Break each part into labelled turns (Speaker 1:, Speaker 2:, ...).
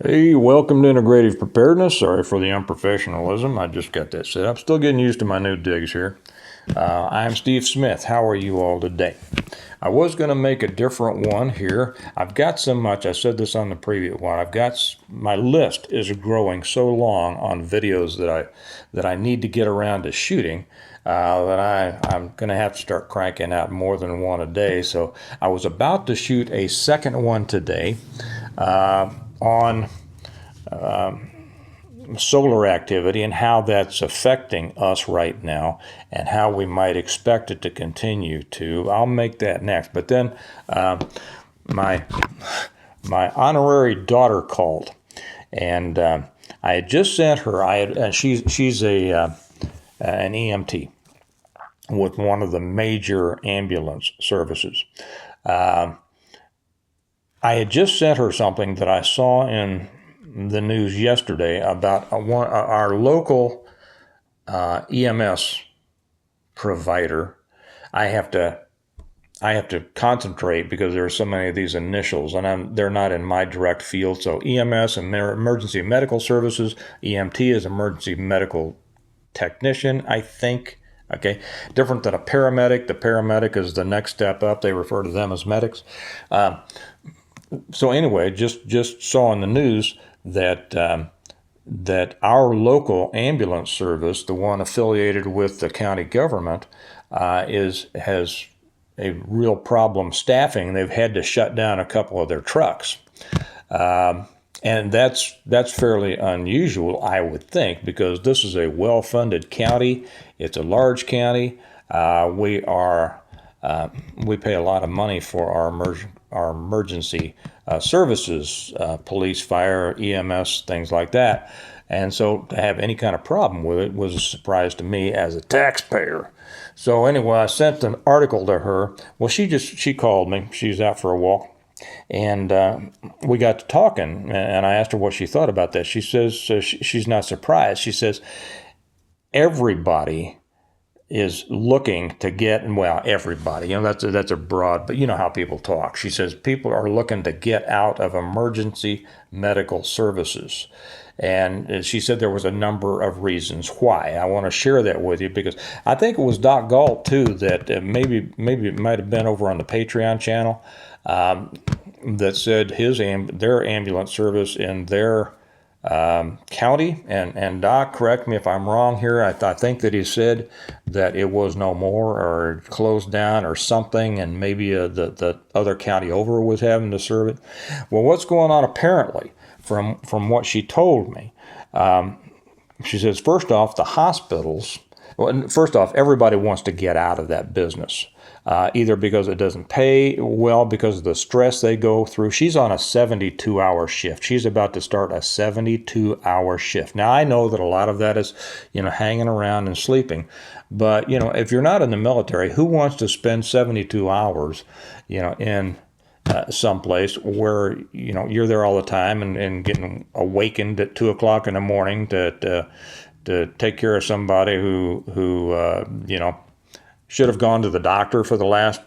Speaker 1: Hey, welcome to Integrative Preparedness. Sorry for the unprofessionalism. I just got that set up. Still getting used to my new digs here. I'm Steve Smith. How are you all today? I was going to make a different one here. I've got so much. I said this on the previous one. My list is growing so long on videos that I need to get around to shooting. I'm going to have to start cranking out more than one a day. So I was about to shoot a second one today on solar activity and how that's affecting us right now and how we might expect it to continue to. I'll make that next. But then my honorary daughter called, and I had just sent her. She's an EMT with one of the major ambulance services. I had just sent her something that I saw in the news yesterday about our local EMS provider. I have to concentrate because there are so many of these initials, and they're not in my direct field. So EMS and emergency medical services. EMT is emergency medical technician, I think. Okay, different than a paramedic. The paramedic is the next step up. They refer to them as medics. So anyway, just saw in the news that that our local ambulance service, the one affiliated with the county government, has a real problem staffing. They've had to shut down a couple of their trucks. And that's fairly unusual, I would think, because this is a well-funded county. It's a large county. We pay a lot of money for our emergency services, police, fire, EMS, things like that. And so to have any kind of problem with it was a surprise to me as a taxpayer. So anyway, I sent an article to her. Well, she called me. She's out for a walk. And we got to talking, and I asked her what she thought about that. She says she's not surprised. She says everybody is looking to get, well, everybody, that's a broad, but you know how people talk. She says people are looking to get out of emergency medical services. And she said there was a number of reasons why. I want to share that with you because I think it was Doc Galt, too, that maybe it might have been over on the Patreon channel, that said their ambulance service in their county, and Doc, correct me if I'm wrong here, I think that he said that it was no more or closed down or something, and maybe the other county over was having to serve it. Well, what's going on apparently from what she told me, she says, first off, the hospitals, first off, everybody wants to get out of that business. Either because it doesn't pay well, because of the stress they go through. She's on a 72-hour shift. She's about to start a 72-hour shift. Now, I know that a lot of that is, hanging around and sleeping. But, if you're not in the military, who wants to spend 72 hours, in someplace where, you're there all the time and getting awakened at 2 o'clock in the morning to take care of somebody who should have gone to the doctor for the last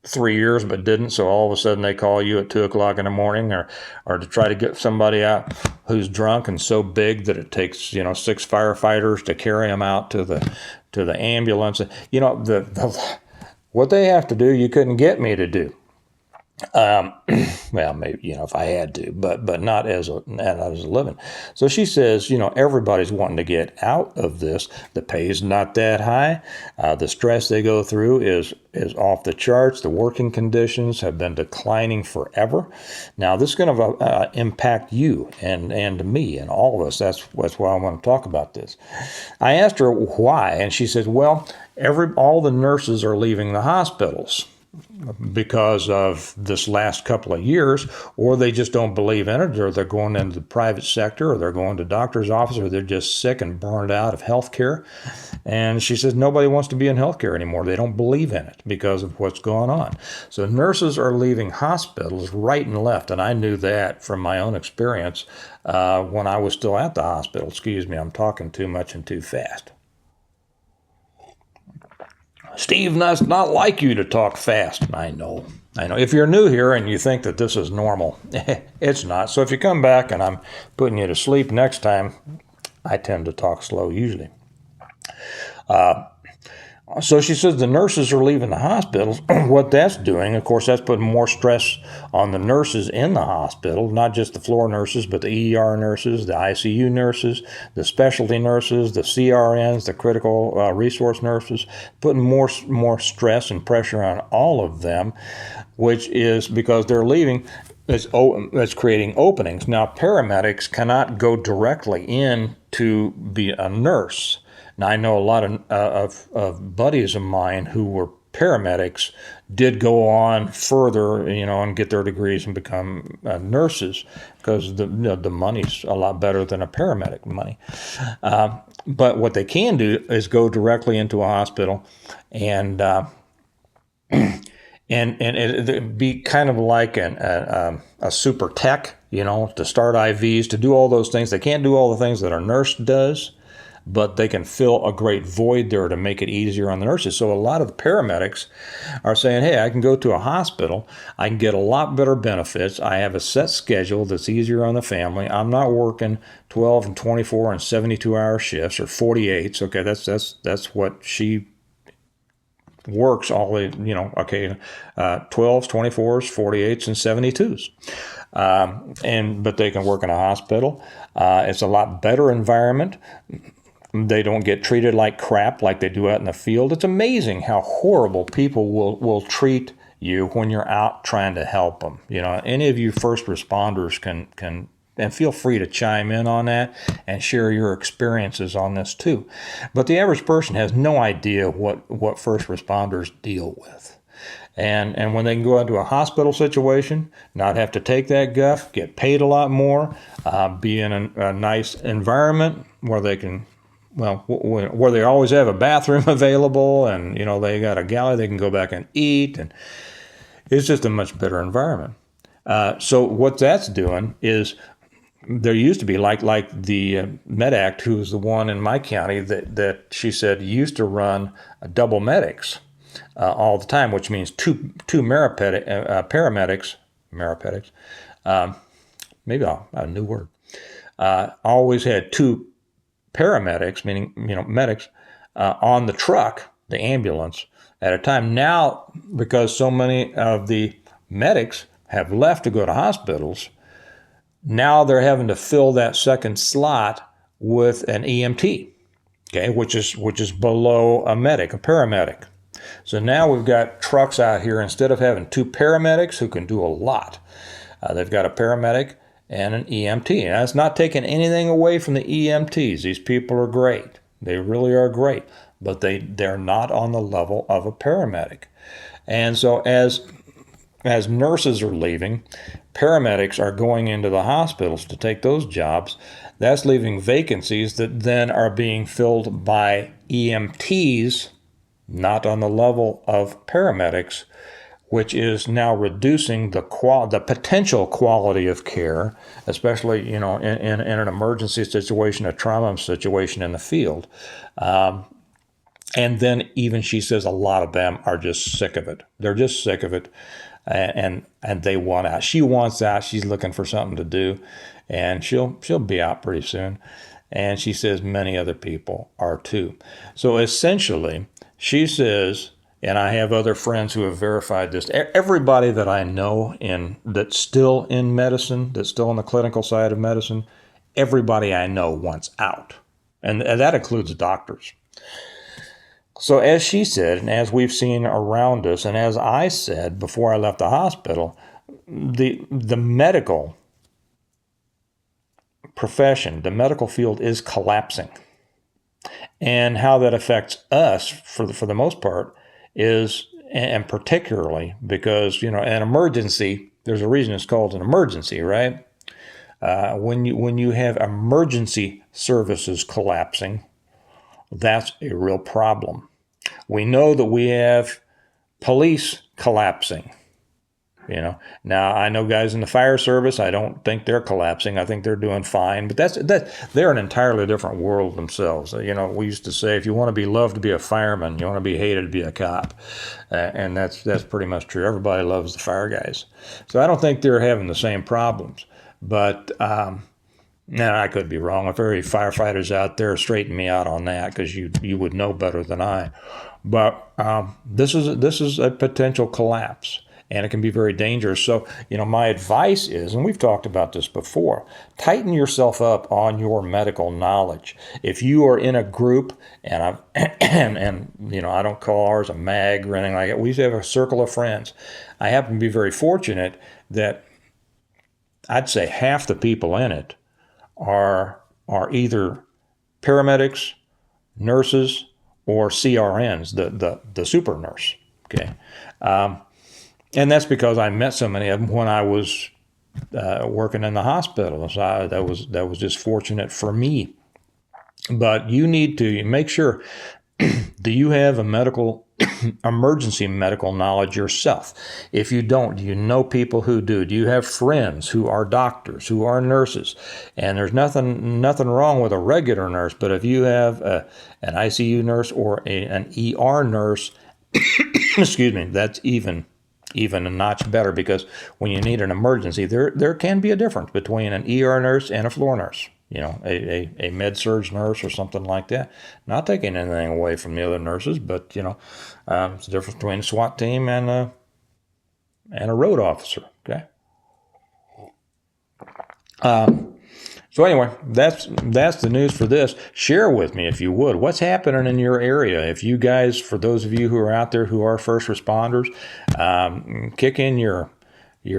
Speaker 1: 3 years but didn't, so all of a sudden they call you at 2 o'clock in the morning, or to try to get somebody out who's drunk and so big that it takes 6 firefighters to carry them out to the ambulance. What they have to do, you couldn't get me to do. Well, maybe, if I had to, but not as a living. So she says, everybody's wanting to get out of this. The pay is not that high. The stress they go through is off the charts. The working conditions have been declining forever. Now, this is going to impact you and me and all of us. That's why I want to talk about this. I asked her why, and she said, well, all the nurses are leaving the hospitals because of this last couple of years, or they just don't believe in it, or they're going into the private sector, or they're going to doctor's office, or they're just sick and burned out of healthcare. And she says nobody wants to be in healthcare anymore. They don't believe in it because of what's going on. So nurses are leaving hospitals right and left, and I knew that from my own experience when I was still at the hospital. Excuse me, I'm talking too much and too fast. Steve, that's not like you to talk fast. I know. I know. If you're new here and you think that this is normal, it's not. So if you come back and I'm putting you to sleep next time, I tend to talk slow usually. So she says the nurses are leaving the hospitals. What that's doing, of course, that's putting more stress on the nurses in the hospital, not just the floor nurses, but the ER nurses, the ICU nurses, the specialty nurses, the CRNs, the critical resource nurses, putting more stress and pressure on all of them, which is because they're leaving. It's creating openings. Now, paramedics cannot go directly in to be a nurse. Now, I know a lot of buddies of mine who were paramedics did go on further, and get their degrees and become nurses because the money's a lot better than a paramedic money. But what they can do is go directly into a hospital and it'd be kind of like a super tech, to start IVs, to do all those things. They can't do all the things that a nurse does, but they can fill a great void there to make it easier on the nurses. So a lot of the paramedics are saying, hey, I can go to a hospital. I can get a lot better benefits. I have a set schedule that's easier on the family. I'm not working 12 and 24 and 72-hour shifts or 48s. Okay, that's what she works all the, 12s, 24s, 48s, and 72s. But they can work in a hospital. It's a lot better environment. They don't get treated like crap like they do out in the field. It's amazing how horrible people will treat you when you're out trying to help them. Any of you first responders can and feel free to chime in on that and share your experiences on this too. But the average person has no idea what first responders deal with. And when they can go into a hospital situation, not have to take that guff, get paid a lot more, be in a nice environment where they can, where they always have a bathroom available and, they got a galley they can go back and eat. And it's just a much better environment. So what that's doing is there used to be like the MedAct, who was the one in my county that she said used to run double medics all the time, which means two paramedics, maybe a new word, always had two paramedics, meaning, medics, on the truck, the ambulance, at a time. Now, because so many of the medics have left to go to hospitals, now they're having to fill that second slot with an EMT, okay, which is below a medic, a paramedic. So now we've got trucks out here, instead of having two paramedics who can do a lot, they've got a paramedic and an EMT. And that's not taking anything away from the EMTs. These people are great. They really are great, but they're not on the level of a paramedic. And so as nurses are leaving, paramedics are going into the hospitals to take those jobs. That's leaving vacancies that then are being filled by EMTs, not on the level of paramedics, which is now reducing the potential quality of care, especially in an emergency situation, a trauma situation in the field. And then even she says a lot of them are just sick of it. They're just sick of it. And they want out. She wants out. She's looking for something to do, and she'll be out pretty soon. And she says many other people are too. So essentially, she says, and I have other friends who have verified this, everybody that I know that's still in medicine, that's still on the clinical side of medicine, everybody I know wants out. And that includes doctors. So as she said, and as we've seen around us, and as I said before I left the hospital, the medical profession, the medical field is collapsing. And how that affects us, for the most part, is, and particularly because, an emergency, there's a reason it's called an emergency, right? When you have emergency services collapsing, that's a real problem. We know that we have police collapsing. Now I know guys in the fire service. I don't think they're collapsing. I think they're doing fine. But they're an entirely different world themselves. We used to say if you want to be loved, be a fireman. You want to be hated, be a cop. And that's pretty much true. Everybody loves the fire guys. So I don't think they're having the same problems. But now I could be wrong. If there are any firefighters out there, straighten me out on that, because you would know better than I. But this is a potential collapse, and it can be very dangerous. So, my advice is, and we've talked about this before, tighten yourself up on your medical knowledge. If you are in a group, and I don't call ours a mag or anything like that. We used to have a circle of friends. I happen to be very fortunate that I'd say half the people in it are either paramedics, nurses, or CRNs, the super nurse. Okay. And that's because I met so many of them when I was working in the hospital. So that was just fortunate for me. But you need to make sure, do you have a emergency medical knowledge yourself? If you don't, do you know people who do? Do you have friends who are doctors, who are nurses? And there's nothing wrong with a regular nurse, but if you have an ICU nurse or an ER nurse, excuse me, that's even a notch better, because when you need an emergency, there can be a difference between an ER nurse and a floor nurse. A med-surg nurse or something like that. Not taking anything away from the other nurses, but, it's the difference between a SWAT team and a road officer, okay? So anyway, that's the news for this. Share with me, if you would, what's happening in your area. If you guys, for those of you who are out there who are first responders, kick in your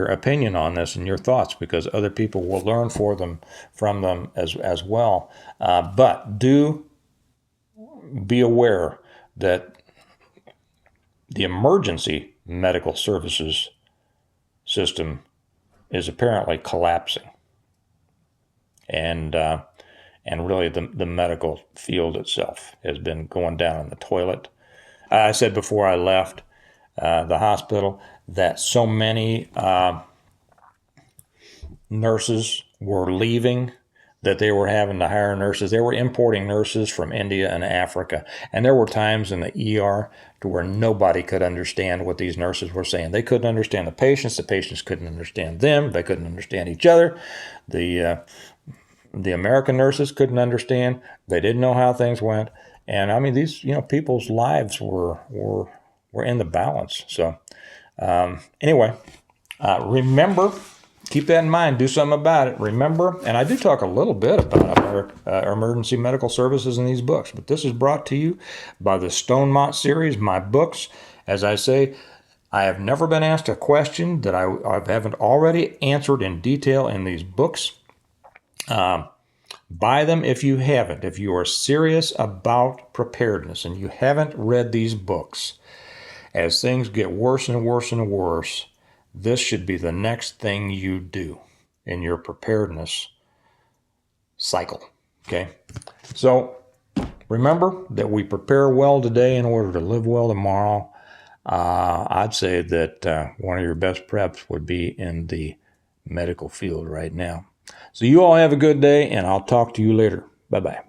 Speaker 1: opinion on this and your thoughts, because other people will learn from them as well. But do be aware that the emergency medical services system is apparently collapsing, and really the medical field itself has been going down in the toilet. I said before I left the hospital that so many nurses were leaving that they were having to hire nurses. They were importing nurses from India and Africa. And there were times in the ER to where nobody could understand what these nurses were saying. They couldn't understand the patients couldn't understand them. They couldn't understand each other. The American nurses couldn't understand. They didn't know how things went. And I mean, these, people's lives were in the balance. So anyway, remember, keep that in mind. Do something about it. Remember, and I do talk a little bit about our emergency medical services in these books, but this is brought to you by the Stonemont series, my books. As I say, I have never been asked a question that I haven't already answered in detail in these books. Buy them if you haven't. If you are serious about preparedness and you haven't read these books, as things get worse and worse and worse, this should be the next thing you do in your preparedness cycle. Okay? So remember that we prepare well today in order to live well tomorrow. I'd say that one of your best preps would be in the medical field right now. So you all have a good day, and I'll talk to you later. Bye-bye.